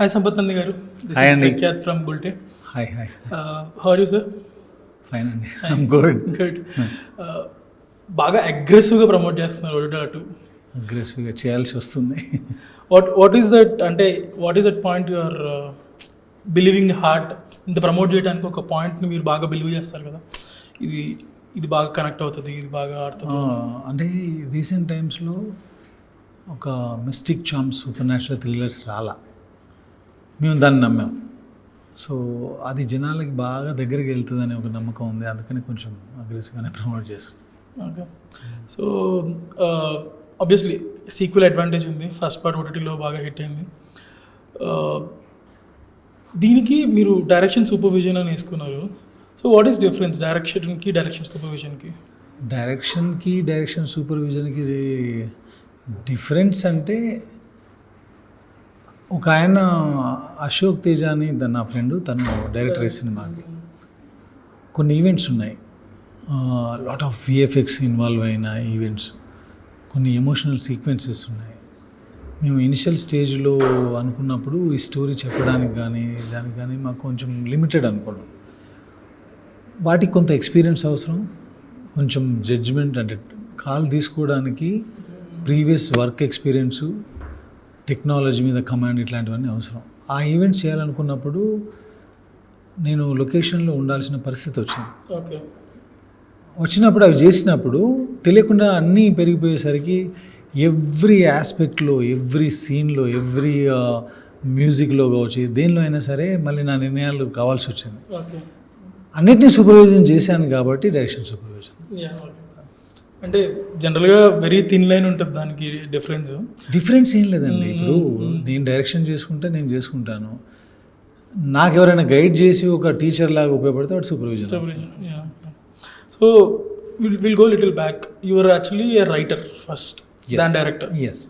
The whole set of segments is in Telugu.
Hi Sampath Nandi garu. This Hi is Andy. Prakyat from Bulte. Hi. How are you, sir? Fine అండి. I'm good. Good. బాగా అగ్రెసివ్గా ప్రమోట్ చేస్తున్నారు ఒకటి అటు. అగ్రెసివ్గా చేయాల్సి వస్తుంది. వాట్ ఈస్ దట్ అంటే what is that point your believing heart ఇంత ప్రమోట్ చేయడానికి ఒక పాయింట్ని మీరు బాగా బిలీవ్ చేస్తారు కదా, ఇది బాగా కనెక్ట్ అవుతుంది, ఇది బాగా ఆడుతుంది. అంటే రీసెంట్ టైమ్స్లో ఒక mystic charms super natural thrillers రాలా, మేము దాన్ని నమ్మాం. సో అది జనాలకి బాగా దగ్గరికి వెళ్తుందనే ఒక నమ్మకం ఉంది, అందుకని కొంచెం అగ్రెసివ్గానే ప్రమోట్ చేస్తాం. Okay. So obviously sequel advantage ఉంది, ఫస్ట్ పార్ట్ ఓటీటీలో బాగా హిట్ అయింది. దీనికి మీరు డైరెక్షన్ సూపర్విజన్ అని వేసుకున్నారు. So what is difference direction సూపర్విజన్కి? డైరెక్షన్ సూపర్విజన్కి డిఫరెన్స్ అంటే, ఒక ఆయన అశోక్ తేజ అని నా ఫ్రెండ్, తను డైరెక్టర్ ఈ సినిమాకి. కొన్ని ఈవెంట్స్ ఉన్నాయి, లాట్ ఆఫ్ విఎఫ్ఎక్స్ ఇన్వాల్వ్ అయిన ఈవెంట్స్, కొన్ని ఎమోషనల్ సీక్వెన్సెస్ ఉన్నాయి. మేము ఇనిషియల్ స్టేజ్లో అనుకున్నప్పుడు ఈ స్టోరీ చెప్పడానికి కానీ దానికి కానీ మాకు కొంచెం లిమిటెడ్ అనుకోవడం, వాటికి కొంత ఎక్స్పీరియన్స్ అవసరం, కొంచెం జడ్జిమెంట్ అంటే కాల్ తీసుకోవడానికి ప్రీవియస్ వర్క్ ఎక్స్పీరియన్సు, టెక్నాలజీ మీద కమాండ్, ఇట్లాంటివన్నీ అవసరం. ఆ ఈవెంట్స్ చేయాలనుకున్నప్పుడు నేను లొకేషన్లో ఉండాల్సిన పరిస్థితి వచ్చింది. ఓకే. వచ్చినప్పుడు అవి చేసినప్పుడు తెలియకుండా అన్నీ పెరిగిపోయేసరికి ఎవ్రీ ఆస్పెక్ట్లో, ఎవ్రీ సీన్లో, ఎవ్రీ మ్యూజిక్లో కావచ్చు, దేనిలో అయినా సరే మళ్ళీ నా నిర్ణయాలు కావాల్సి వచ్చింది. ఓకే. అన్నిటినీ సూపర్విజన్ చేశాను కాబట్టి డైరెక్షన్ సూపర్విజన్. అంటే జనరల్గా వెరీ థిన్ లైన్ ఉంటుంది దానికి డిఫరెన్స్ ఏం లేదండి. ఇప్పుడు నేను డైరెక్షన్ చేసుకుంటే నేను చేసుకుంటాను, నాకు ఎవరైనా గైడ్ చేసి ఒక టీచర్ లాగా ఉపయోగపడితే వాడు supervision. So will go little back, you are actually a writer first than director. Yes.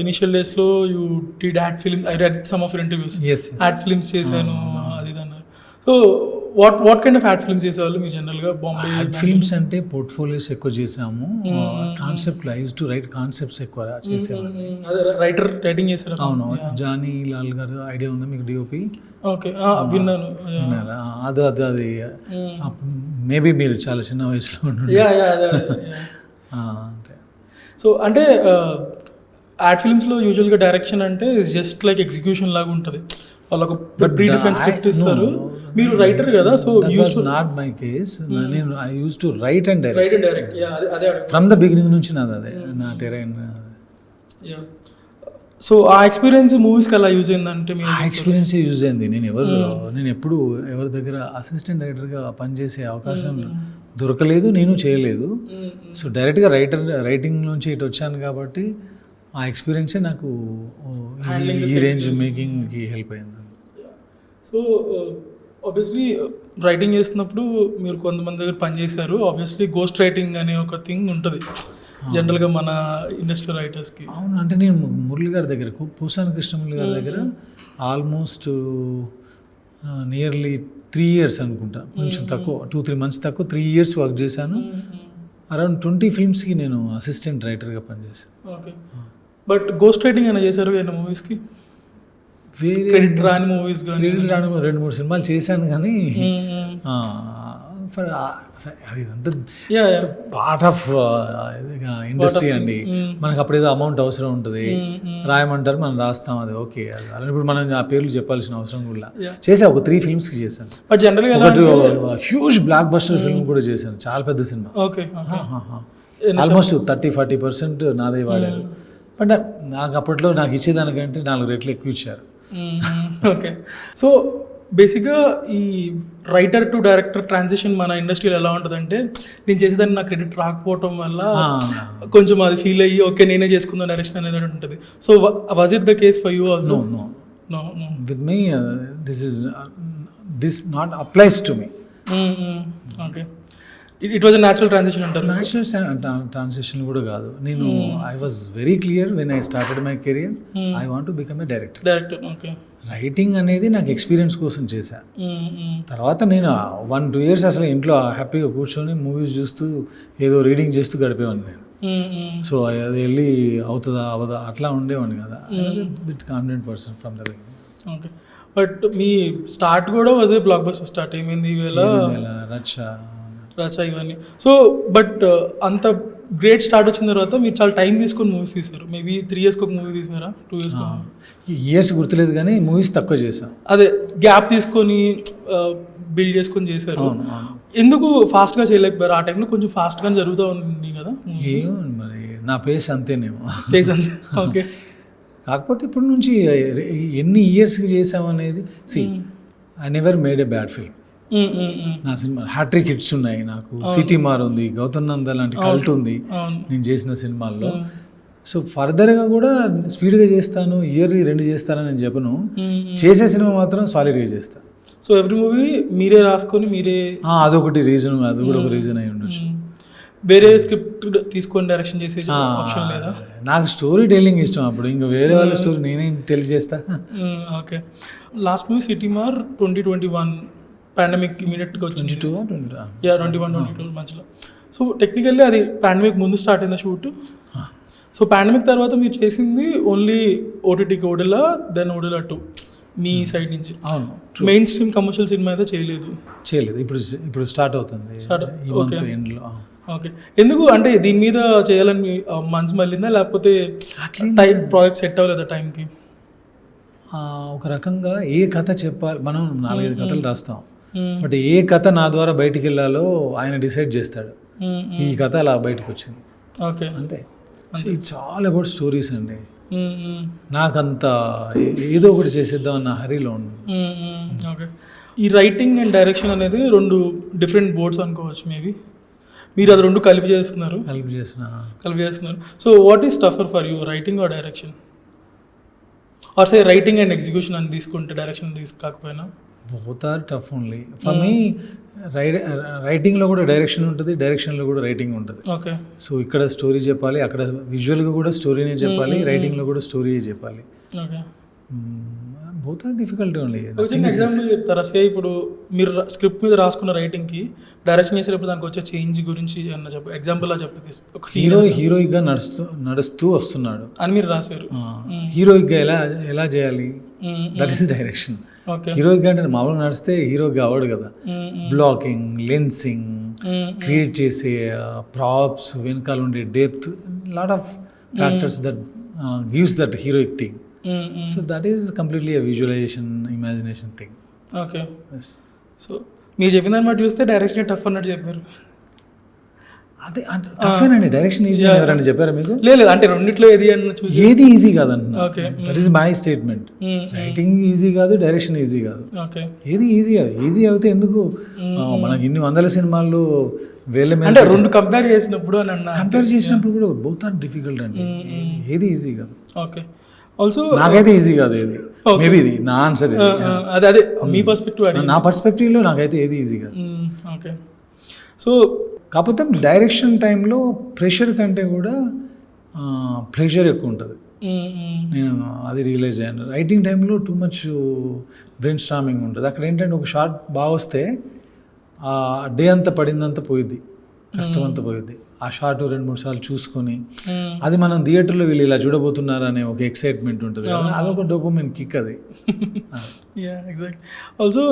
Initial డేస్లో you did ad film, I read some of your interviews. Ad films చేశాను అది అన్నారు. So what kind of ad films చేసేవాళ్ళు మీరు జనరల్గా? బాంబే యాడ్ ఫిల్మ్స్ అంటే పోర్ట్ఫోలియోస్ ఎక్కువ చేసాము. కాన్సెప్ట్లో I use to write concepts ఎక్కువ చేసేవాళ్ళు. రైటింగ్ చేశారు? అవును. జానీ లాల్ గారు ఐడియా ఉందా మీకు? డిఓపి. ఓకే, విన్నాను. అది మేబీ మీరు చాలా చిన్న వయసులో ఉండండి. అంతే. సో అంటే యాడ్ ఫిల్మ్స్లో యూజువల్గా డైరెక్షన్ అంటే ఇట్స్ జస్ట్ లైక్ ఎగ్జిక్యూషన్ లాగా ఉంటుంది, వాళ్ళకు ప్రీ డిఫరెన్స్ స్క్రిప్ట్ ఇస్తారు, మీరు రైటర్ కదా. So not my case. నేను I use to write and direct అదే ఫ్రమ్ ద బిగినింగ్ నుంచి నాది అదే నా టెరైన్. సో ఆ ఎక్స్పీరియన్స్ మూవీస్కి అలా యూజ్ అయిందంటే? ఆ ఎక్స్పీరియన్సే యూజ్ అయింది. నేను ఎప్పుడు ఎవరి దగ్గర అసిస్టెంట్ డైరెక్టర్గా పనిచేసే అవకాశం దొరకలేదు, నేను చేయలేదు. సో డైరెక్ట్గా రైటింగ్ నుంచి ఇటు వచ్చాను కాబట్టి ఆ ఎక్స్పీరియన్సే నాకు ఈ రేంజ్ మేకింగ్కి హెల్ప్ అయింది. సో ఆబ్వియస్లీ రైటింగ్ చేస్తున్నప్పుడు మీరు కొంతమంది దగ్గర పనిచేశారు. ఆబ్వియస్లీ గోస్ట్ రైటింగ్ అనే ఒక థింగ్ ఉంటుంది జనరల్గా మన ఇండస్ట్రీ రైటర్స్కి. అవును. అంటే నేను మురళి గారి దగ్గర, పూసాని కృష్ణమురళి గారి దగ్గర ఆల్మోస్ట్ నియర్లీ 3 years అనుకుంటా, కొంచెం తక్కువ 2-3 months తక్కువ, 3 years వర్క్ చేశాను. అరౌండ్ 20 filmsకి నేను అసిస్టెంట్ రైటర్గా పనిచేశాను. ఓకే. బట్ గోస్ట్ రైటింగ్ అయినా చేశారు ఏమైనా మూవీస్కి? క్రెడిట్ రాని మూవీస్? 2-3 సినిమాలు చేశాను కానీ అది పార్ట్ ఆఫ్ ఇండస్ట్రీ అండి. మనకు అప్పుడు ఏదో అమౌంట్ అవసరం ఉంటుంది, రాయమంటారు, మనం రాస్తాం, అది ఓకే. ఇప్పుడు మనం ఆ పేర్లు చెప్పాల్సిన అవసరం కూడా చేసా. ఒక 3 filmsకి చేశాను. బట్ జనరల్గా హ్యూజ్ బ్లాక్ బస్టర్ ఫిల్మ్ కూడా చేశాను, చాలా పెద్ద సినిమా. ఓకే. ఆల్మోస్ట్ 30-40% నాదే వాడారు. బట్ నాకు అప్పట్లో నాకు ఇచ్చేదానికంటే 4 రెట్లు ఎక్కువ ఇచ్చారు. ఓకే. సో బేసిక్గా ఈ రైటర్ టు డైరెక్టర్ ట్రాన్సిషన్ మన ఇండస్ట్రీలో ఎలా ఉంటుందంటే, నేను చేసేదాన్ని నాకు క్రెడిట్ రాకపోవటం వల్ల కొంచెం అది ఫీల్ అయ్యి ఓకే నేనే చేసుకుందాం డైరెక్షన్ అనేది ఉంటుంది. So was it the case for you also? No. With me, this not applies to me. Okay. It was a natural transition అంటారు? Natural transition కూడా కాదు. నేను I was very clear when I started my career, I want to become a director. Okay. Writing అనేది నాకు ఎక్స్పీరియన్స్ కోసం చేశాను. తర్వాత నేను 1-2 years అసలు ఇంట్లో హ్యాపీగా కూర్చొని మూవీస్ చూస్తూ ఏదో రీడింగ్ చేస్తూ గడిపేవాడిని నేను. సో అది వెళ్ళి అవుతుందా అవదా అట్లా ఉండేవాడిని కదా. Bit confident person from the beginning. Okay. But మీ స్టార్ట్ కూడా was a blockbuster start. Emaindi Eevela Racha ఇవన్నీ. సో బట్ అంత గ్రేట్ స్టార్ట్ వచ్చిన తర్వాత మీరు చాలా టైం తీసుకొని మూవీస్ తీశారు. మేబీ 3 years ఒక మూవీ తీసారా, 2 years? ఇయర్స్ గుర్తులేదు కానీ మూవీస్ తక్కువ చేశాను. అదే గ్యాప్ తీసుకొని బిల్డ్ చేసుకొని చేశారు. ఎందుకు ఫాస్ట్గా చేయలేకపోయారు? ఆ టైంలో కొంచెం ఫాస్ట్గా జరుగుతూ ఉంది కదా. ఏమో మరి నా పేస్ అంతేనేమో. పేస్ అంతే. ఓకే. కాకపోతే ఇప్పటి నుంచి ఎన్ని ఇయర్స్కి చేసామనేది I never made a bad film. నా సినిమా హ్యాట్రిక్ హిట్స్ ఉన్నాయి నాకు. సిటీ మార్ ఉంది, గౌతమ్ నంద లాంటి కల్ట్ ఉంది నేను చేసిన సినిమాల్లో. సో ఫర్దర్గా కూడా స్పీడ్గా చేస్తాను, ఇయర్లీ 2 చేస్తానని నేను చెప్పను. చేసే సినిమా మాత్రం సాలిడ్గా చేస్తాను. సో ఎవ్రీ మూవీ మీరే రాసుకొని మీరే, అదొకటి రీజన్, అది కూడా ఒక రీజన్ అయి ఉండొచ్చు. వేరే స్క్రిప్ట్ తీసుకొని డైరెక్షన్ చేసే ఆప్షన్ లేదా? నాకు స్టోరీ టెల్లింగ్ ఇష్టం. అప్పుడు ఇంకా వేరే వాళ్ళ స్టోరీ నేనే టెల్ చేస్తా. ఓకే. లాస్ట్ మూవీ సిటీ మార్ 2021 పాండమిక్ ఇమీడియట్గా వచ్చింది. 21-22 మధ్యలో. సో టెక్నికల్లీ అది పాండమిక్ ముందు స్టార్ట్ అయిందా షూట్? సో పాండమిక్ తర్వాత మీరు చేసింది ఓన్లీ ఓటీటీకి ఓడిలా, దెన్ ఓడిలా 2 మీ సైడ్ నుంచి. అవును. మెయిన్ స్ట్రీమ్ కమర్షియల్ సినిమా అయితే చేయలేదు. ఇప్పుడు స్టార్ట్ అవుతుంది. ఓకే. ఎందుకు అంటే దీని మీద చేయాలని మనసు మళ్ళిందా, లేకపోతే టైప్ ప్రాజెక్ట్ సెట్ అవ్వలేదా టైంకి? ఒక రకంగా ఏ కథ చెప్పాలి, మనం 4-5 కథలు రాస్తాం. బట్ ఏ కథ నా ద్వారా బయటికి వెళ్ళాలో ఆయన డిసైడ్ చేస్తాడు. ఈ కథ అలా బయటకు వచ్చింది. ఓకే. అంతే. ఇట్స్ ఆల్ అబౌట్ స్టోరీస్ అండి. నాకంత ఏదో ఒకటి చేసేద్దాం అన్న హరిలో ఉంది. ఓకే. ఈ రైటింగ్ అండ్ డైరెక్షన్ అనేది 2 డిఫరెంట్ బోర్డ్స్ అనుకోవచ్చు మేబీ. మీరు అది 2 కలిపి చేస్తున్నారు. So what is tougher for you, writing or direction? Or say writing and execution అని తీసుకుంటే, డైరెక్షన్ కాకపోయినా? Both are tough only for me. రైటింగ్లో కూడా డైరెక్షన్ ఉంటుంది, డైరెక్షన్లో కూడా రైటింగ్ ఉంటుంది. ఓకే. సో ఇక్కడ స్టోరీ చెప్పాలి, అక్కడ విజువల్గా కూడా స్టోరీనే చెప్పాలి, రైటింగ్లో కూడా స్టోరీయే చెప్పాలి. Okay. Both are difficult only. Example చెప్తారా? సే ఇప్పుడు మీరు స్క్రిప్ట్ మీద రాసుకున్న రైటింగ్కి డైరెక్షన్ చేసేటప్పుడు దానికి వచ్చే చేంజ్ గురించి అన్న చెప్పు, ఎగ్జాంపుల్ చెప్తే. ఒక హీరోయిక్గా నడుస్తూ వస్తున్నాడు అని మీరు రాశారు. హీరోయిక్గా ఎలా చేయాలి, దట్ ఈస్ డైరెక్షన్. హీరోయిక్గా అంటే మామూలుగా నడిస్తే హీరోగా అవ్వడు కదా. బ్లాకింగ్, లెన్సింగ్, క్రియేట్ చేసే ప్రాప్స్, వెనకాల ఉండే depth, lot of factors that gives that heroic thing. So that is completely a visualization, imagination thing. Okay. So మీరు చెప్పిన దాన్ని బట్టి చూస్తే డైరెక్షన్ టఫ్ అన్నట్టు చెప్పారు. అదే టఫేనండి. డైరెక్షన్ ఈజీ అని ఎవరైనా చెప్పారా మీకు? లేదు, అంటే రెండిట్లో ఏది అని చూసి ఏది ఈజీ కాదంటున్నా. Okay. That is my statement. Writing easy కాదు, డైరెక్షన్ ఈజీ కాదు. ఓకే. ఏది ఈజీ కాదు. ఈజీ అయితే ఎందుకు మనకి ఇన్ని 100 సినిమాలు వేల మీద అంటే 2 కంపేర్ చేసినప్పుడు అని అన్న, కంపేర్ చేసినప్పుడు కూడా బోత్ ఆర్ డిఫికల్ట్ అండి. ఏది ఈజీ కాదు. ఓకే. ఆల్సో నాకైతే ఈజీ కాదు ఏది. మేబీ ఇది నా ఆన్సర్. అదే మీ పర్స్పెక్టివ్. నా పర్స్పెక్టివ్లో నాకైతే ఏది ఈజీ కాదు. ఓకే. సో కాకపోతే డైరెక్షన్ టైంలో ప్రెషర్ కంటే కూడా ప్లెజర్ ఎక్కువ ఉంటుంది. నేను అది రియలైజ్ అయ్యాను. రైటింగ్ టైంలో టూ మచ్ బ్రెయిన్ స్టార్మింగ్ ఉంటుంది. అక్కడ ఏంటంటే ఒక షార్ట్ బాగా వస్తే ఆ డే అంతా పడిందంతా పోయిద్ది, కష్టం అంతా పోయిద్ది. ఆ షార్ట్ 2-3 సార్లు చూసుకొని అది మనం థియేటర్లో వీళ్ళు ఇలా చూడబోతున్నారనే ఒక ఎక్సైట్మెంట్ ఉంటుంది కదా, అదొక డోపమైన్ కిక్ అది. Exact. Also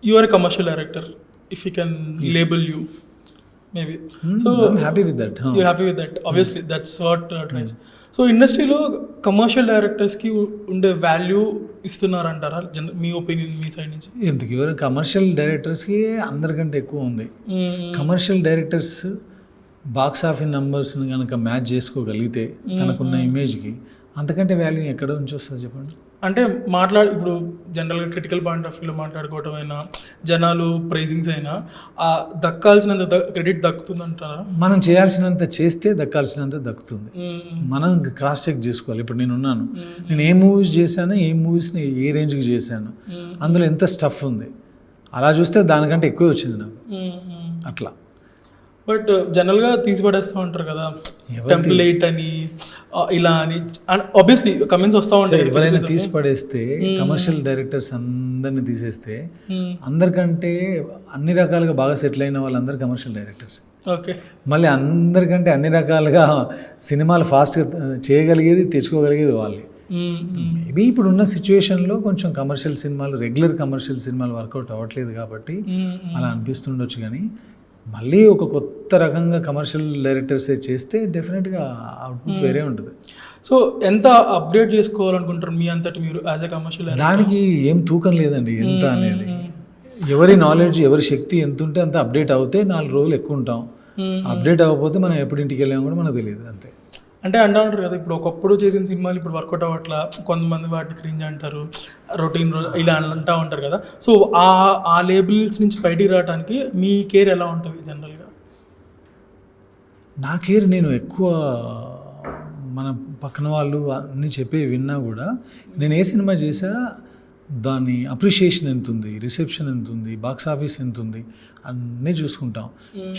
you are a commercial director, if you can label you maybe. So I'm happy with that. You're happy with that, obviously. That's what drives. So ఇండస్ట్రీలో కమర్షియల్ డైరెక్టర్స్కి ఉండే వాల్యూ ఇస్తున్నారంటారా, మీ ఒపీనియన్, మీ సైడ్ నుంచి? ఎందుకు ఎవరు కమర్షియల్ డైరెక్టర్స్కి అందరికంటే ఎక్కువ ఉంది. కమర్షియల్ డైరెక్టర్స్ బాక్స్ ఆఫీస్ నెంబర్స్ని కనుక మ్యాచ్ చేసుకోగలిగితే తనకున్న ఇమేజ్కి అంతకంటే వాల్యూ ఎక్కడ నుంచి వస్తుంది చెప్పండి? అంటే ఇప్పుడు జనరల్గా క్రిటికల్ పాయింట్ ఆఫ్ వ్యూలో మాట్లాడుకోవటం అయినా, జనాలు ప్రైజింగ్స్ అయినా, దక్కాల్సినంత క్రెడిట్ దక్కుతుందంటారా? మనం చేయాల్సినంత చేస్తే దక్కాల్సినంత దక్కుతుంది. మనం క్రాస్ చెక్ చేసుకోవాలి. ఇప్పుడు నేను ఉన్నాను, నేను ఏ మూవీస్ చేశాను, ఏ మూవీస్ని ఏ రేంజ్కి చేశాను, అందులో ఎంత స్టఫ్ ఉంది, అలా చూస్తే దానికంటే ఎక్కువ వచ్చింది నాకు. అట్లా. బట్ జనరల్గా తీసి పడేస్తూ ఉంటారు కదా, టెంప్లేట్ అని, ఇలా అని. ఆబ్వియస్లీ కమెంట్స్ వస్తూ ఉంటాయి. ఎవరైనా తీసి పడేస్తే, కమర్షియల్ డైరెక్టర్స్ అందరినీ తీసేస్తే, అందరికంటే అన్ని రకాలుగా బాగా సెటిల్ అయిన వాళ్ళందరూ కమర్షియల్ డైరెక్టర్స్. ఓకే. మళ్ళీ అందరికంటే అన్ని రకాలుగా సినిమాలు ఫాస్ట్గా చేయగలిగేది తెచ్చుకోగలిగేది వాళ్ళే. మేబీ ఇప్పుడున్న సిచ్యువేషన్లో కొంచెం కమర్షియల్ సినిమాలు, రెగ్యులర్ కమర్షియల్ సినిమాలు వర్కౌట్ అవ్వట్లేదు కాబట్టి అలా అనిపిస్తుండొచ్చు. కానీ మళ్ళీ ఒక కొత్త రకంగా కమర్షియల్ డైరెక్టర్సే చేస్తే డెఫినెట్గా అవుట్పుట్ వేరే ఉంటుంది. సో ఎంత అప్గ్రేడ్ చేసుకోవాలనుకుంటారు మీ అంతటి మీరు యాజ్ ఎ కమర్షియల్? దానికి ఏం తూకం లేదండి ఎంత అనేది. ఎవరి నాలెడ్జ్, ఎవరి శక్తి ఎంత ఉంటే అంత అప్డేట్ అవుతే 4 రోజులు ఎక్కువ ఉంటాం. అప్డేట్ అవ్వకపోతే మనం ఎప్పుడు ఇంటికి వెళ్ళాము కూడా మనకు తెలియదు అంతే. అంటే అంటారు కదా, ఇప్పుడు ఒకప్పుడు చేసిన సినిమాలు ఇప్పుడు వర్కౌట్ అవ్వట్లా, కొంతమంది వాటిని క్రింజ్ అంటారు, రొటీన్ ఇలా అంటూ ఉంటారు కదా. సో ఆ లేబుల్స్ నుంచి బయటికి రావడానికి మీ కేర్ ఎలా ఉంటుంది జనరల్గా? నా కేర్, నేను ఎక్కువ మన పక్కన వాళ్ళు అన్నీ చెప్పే విన్నా కూడా నేను ఏ సినిమా చేసా దాని అప్రిషియేషన్ ఎంత ఉంది, రిసెప్షన్ ఎంత ఉంది, బాక్స్ ఆఫీస్ ఎంత ఉంది అన్నీ చూసుకుంటాం.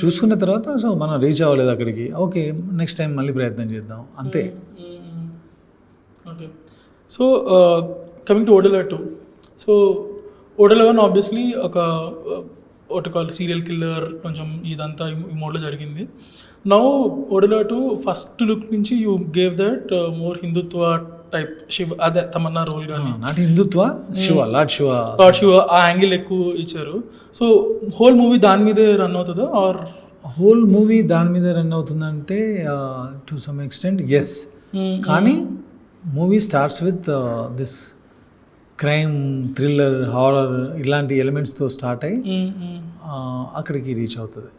చూసుకున్న తర్వాత సో మనం రీచ్ అవ్వలేదు అక్కడికి, ఓకే నెక్స్ట్ టైం మళ్ళీ ప్రయత్నం చేద్దాం అంతే. Okay. So coming to Odela 2. So Odela 1 obviously ఒకటి కాల్ సీరియల్ కిల్లర్, కొంచెం ఇదంతా ఈ మోడ్లో జరిగింది. నౌ ఓడెలా 2 ఫస్ట్ లుక్ నుంచి you gave that more Hindutva type Shiva, అదే తమన్నా రోల్ కానీ not Hindutva, Shiva, lord Shiva ఆ యాంగిల్ ఎక్కువ ఇచ్చారు. సో హోల్ మూవీ దాని మీదే రన్ అవుతుందా ఆర్? హోల్ మూవీ దాని మీద రన్ అవుతుందంటే టు సమ్ ఎక్స్టెంట్ ఎస్. కానీ movie starts with this crime, thriller, horror ఇలాంటి ఎలిమెంట్స్తో స్టార్ట్ అయ్యి అక్కడికి రీచ్ అవుతుంది.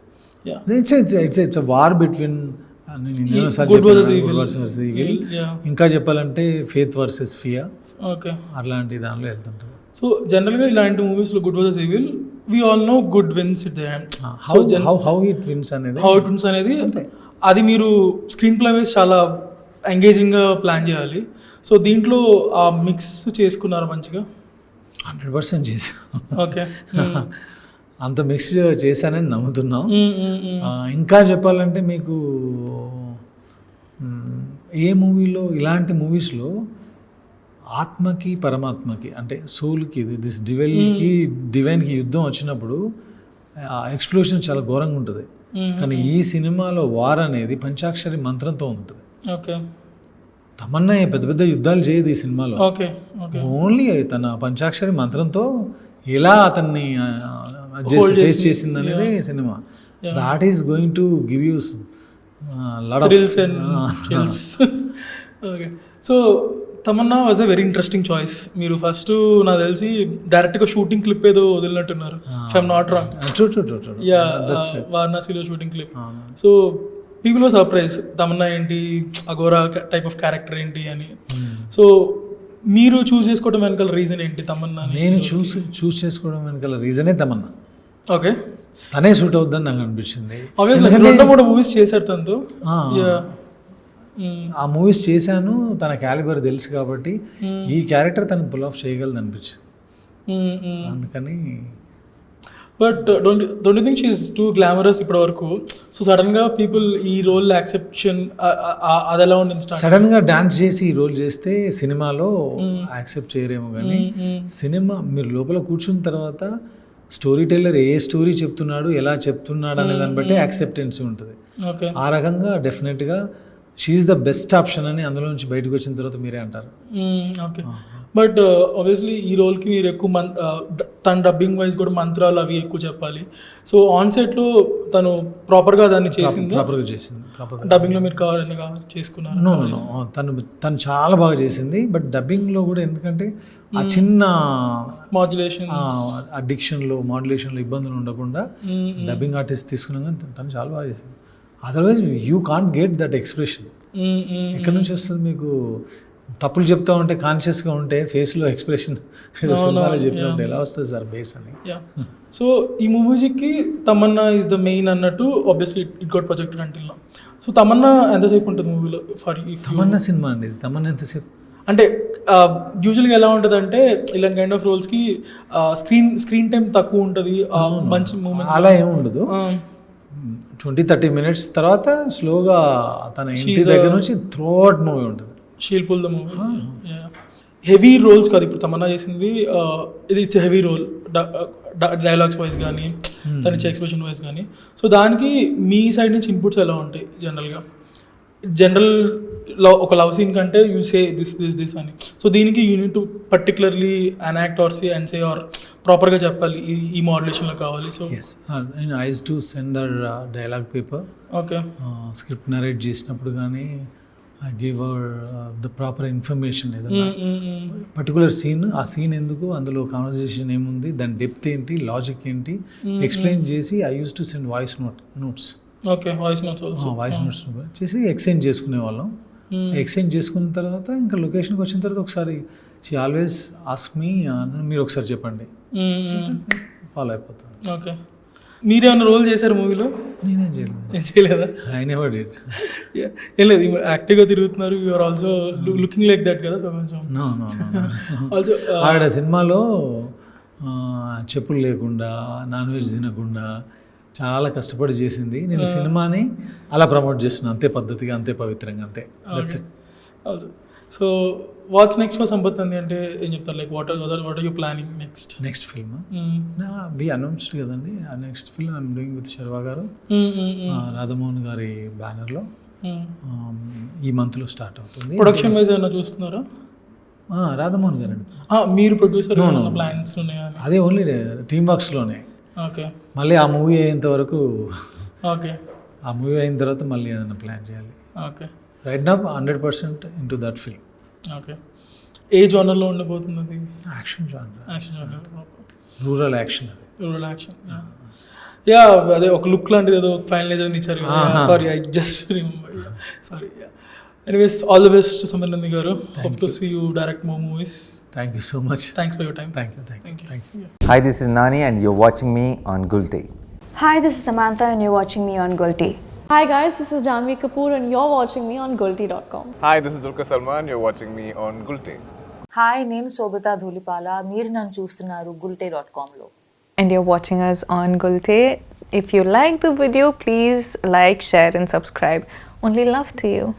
ఇట్స్ వార్ బిట్వీన్ ఇంకా చెప్పాలంటే ఫేత్ వర్సెస్ ఫియర్, ఓకే, అట్లాంటి దానిలో వెళ్తుంటుంది. సో జనరల్గా ఇలాంటి మూవీస్లో good versus evil we all know good wins it the end. How it wins అనేది అది మీరు స్క్రీన్ ప్లే వైజ్ చాలా ఎంగేజింగ్గా ప్లాన్ చేయాలి. సో దీంట్లో ఆ మిక్స్ చేసుకున్నారు మంచిగా? 100% చేసాం. ఓకే. అంత మిక్స్ చేశానని నమ్ముతున్నాం. ఇంకా చెప్పాలంటే మీకు ఏ మూవీలో, ఇలాంటి మూవీస్లో ఆత్మకి పరమాత్మకి అంటే సోల్కి, దిస్ డివైన్కి యుద్ధం వచ్చినప్పుడు ఆ ఎక్స్ప్లోషన్ చాలా ఘోరంగా ఉంటుంది. కానీ ఈ సినిమాలో వార్ అనేది పంచాక్షరి మంత్రంతో ఉంటుంది. ఓకే. తమన్నా పెద్ద పెద్ద యుద్ధాలు చేయదు ఈ సినిమాలో. ఓకే. ఓన్లీ తన పంచాక్షరి మంత్రంతో ఎలా అతన్ని ఫేస్ చేసింది అనేది cinema. That is going to give you thrills and chills. Okay. So Tamannaah was a very interesting choice. మీరు ఫస్ట్ నాకు తెలిసి డైరెక్ట్గా షూటింగ్ క్లిప్ ఏదో వదిలినట్టున్నారు, ఇఫ్ ఐఎమ్ నాట్ రాంగ్. వారణాసిలో shooting clip. So people were surprise, Tamannaah ఏంటి, అఘోరా టైప్ ఆఫ్ క్యారెక్టర్ ఏంటి అని. సో మీరు చూస్ చేసుకోవడం వెనకాల రీజన్ ఏంటి తమన్నా? నేను చూస్ చేసుకోవడం వెనకాల రీజనే తమన్నా. ఓకే. తనే సూట్ అవుద్దని నాకు అనిపించింది. ఆబ్వియస్లీ 2-3 మూవీస్ చేశారు తనతో. ఆ మూవీస్ చేశాను, తన క్యాలిబర్ తెలుసు కాబట్టి ఈ క్యారెక్టర్ తను పుల్ ఆఫ్ చేయగలదు అనిపించింది. అందుకని. But don't you think she is two glamorous ఇప్పటి వరకు? సో సడన్గా పీపుల్ ఈ రోల్ యాక్సెప్షన్ అది ఎలా ఉండింది? సడన్గా డాన్స్ చేసి ఈ రోల్ చేస్తే సినిమాలో యాక్సెప్ట్ చేయరేమో, కానీ సినిమా మీరు లోపల కూర్చున్న తర్వాత స్టోరీ టెల్లర్ ఏ స్టోరీ చెప్తున్నాడు, ఎలా చెప్తున్నాడు అనే దాన్ని బట్టి యాక్సెప్టెన్సీ ఉంటుంది. ఆ రకంగా డెఫినెట్గా షీఈస్ ద బెస్ట్ ఆప్షన్ అని అందులో నుంచి బయటకు వచ్చిన తర్వాత మీరే అంటారు. ఓకే. బట్ ఆబ్వియస్లీ ఈ రోల్కి మీరు ఎక్కువ తన డబ్బింగ్ వైజ్ కూడా మంత్రాలు అవి ఎక్కువ చెప్పాలి. సో ఆన్ సెట్లో తను ప్రాపర్గా దాన్ని చేసింది, ప్రాపర్గా చేసింది. డబ్బింగ్లో మీరు కావాలని చేసుకున్నారు? తను చాలా బాగా చేసింది. బట్ డబ్బింగ్లో కూడా ఎందుకంటే ఆ చిన్న మాడ్యులేషన్, అడిక్షన్లో మాడ్యులేషన్లో ఇబ్బందులు ఉండకుండా డబ్బింగ్ ఆర్టిస్ట్ తీసుకున్నాక తను చాలా బాగా చేసింది. Otherwise you can't get that expression. ఎక్కడి నుంచి వస్తుంది మీకు? తప్పులు చెప్తా ఉంటే కాన్షియస్గా ఉంటే ఫేస్లో ఎక్స్ప్రెషన్ సినిమాలో చెప్పిన ఉంటే ఎలా వస్తుంది సార్ బేస్ అని. సో ఈ మూవీకి తమన్నా ఈజ్ ద మెయిన్ అన్నట్టు obviously it got projected until now. So Tamannaah ఎంతసేపు ఉంటుంది మూవీలో? ఫర్ తమన్నా సినిమా అండి, తమన్నా ఎంతసేపు అంటే యూజువల్గా ఎలా ఉంటుంది అంటే ఇలాంటి కైండ్ ఆఫ్ రోల్స్కి స్క్రీన్ టైం తక్కువ ఉంటుంది, మంచి మూమెంట్స్ అలా ఏమి ఉండదు. 20-30 minutes తర్వాత స్లోగా తన ఇంటి దగ్గర నుంచి త్రూఅవుట్ మూవీ ఉంటుంది. She'll pull the movie. Heavy roles కాదు. ఇప్పుడు తమన్నా చేసింది ఇది it's heavy role, dialogues wise కానీ తను ఇచ్చే ఎక్స్ప్రెషన్ వైజ్ కానీ. సో దానికి మీ సైడ్ నుంచి ఇన్పుట్స్ ఎలా ఉంటాయి జనరల్గా? ఒక లవ్ సీన్ కంటే యూ సే దిస్ అని. సో దీనికి unit to particularly act or say and say or ప్రాపర్గా చెప్పాలి, ఈ మోడ్యులేషన్లో కావాలి. So I use to send our dialogue paper. Okay. Script narrate చేసినప్పుడు కానీ I give our the proper information. ఏదైనా పర్టికులర్ సీన్, ఆ సీన్ ఎందుకు, అందులో కాన్వర్జేషన్ ఏముంది, దాని డెప్త్ ఏంటి, లాజిక్ ఏంటి ఎక్స్ప్లెయిన్ చేసి I use to send voice notes. Okay, voice notes చేసి ఎక్స్చేంజ్ చేసుకునే వాళ్ళం. ఎక్స్చేంజ్ చేసుకున్న తర్వాత ఇంకా లొకేషన్కి వచ్చిన తర్వాత ఒకసారి షీ ఆల్వేస్ ఆస్క్ మీ, మీరు ఒకసారి చెప్పండి, ఫాలో అయిపోతుంది. ఓకే. మీరేమైనా రోల్ చేశారు మూవీలో? నేనేం చేయలేదు. ఏం చేయలేదా? I never did. ఏం లేదు, యాక్టివ్గా తిరుగుతున్నారు, you are also looking like that కదా. సో కొంచెం నో ఆల్సో ఆడ సినిమాలో చెప్పులు లేకుండా, నాన్ వెజ్ తినకుండా చాలా కష్టపడి చేసింది. నేను సినిమాని అలా ప్రమోట్ చేస్తున్నాను, అంతే పద్ధతిగా, అంతే పవిత్రంగా, అంతే. That's it. Also so what's next for Sampath Nandi అంటే ఏం చెప్తారు? Like what are you planning next film we announced కదండి. ఆ next film I'm doing with Sharwa garu, Radhamohan గారి బ్యానర్లో. ఈ మంత్లో స్టార్ట్ అవుతుంది. ప్రొడక్షన్ వైజ్ ఏమైనా చూస్తున్నారా? రాధామోహన్ గారు అండి. మీరు ప్రొడ్యూసర్ ప్లాన్స్ ఉన్నాయా? అదే ఓన్లీ టీమ్ వర్క్స్లోనే. ఓకే. మళ్ళీ ఆ మూవీ అయ్యేంత వరకు, ఓకే, ఆ మూవీ అయిన తర్వాత మళ్ళీ ఏదైనా ప్లాన్ చేయాలి. Okay. Right now 100% into that film. Okay. ఏ జోనర్లో ఉండబోతుంది అది? Action genre. Action genre, rural action. అది రూరల్ యాక్షన్. యా, అదే ఒక లుక్ లాంటిది ఏదో ఫైనలైజర్ ఇచ్చారు కదా. Sorry, I just remember. Sorry. Anyways, all the best Sampath Nandi garu. Hope to see you direct more movies. Thank you so much. Thanks for your time. Thank you. Hi, this is Nani and you're watching me on Gulte. Hi, this is Samantha and you're watching me on Gulte. Hi guys, this is Janvi Kapoor and you're watching me on Gulte.com. Hi, this is Dulquer Salman. You're watching me on Gulte. Hi, నేను శోభితా ధూళిపాల. మీరు నన్ను చూస్తున్నారు gulte.com-లో. And you're watching us on Gulte. If you like the video, please like, share and subscribe. Only love to you.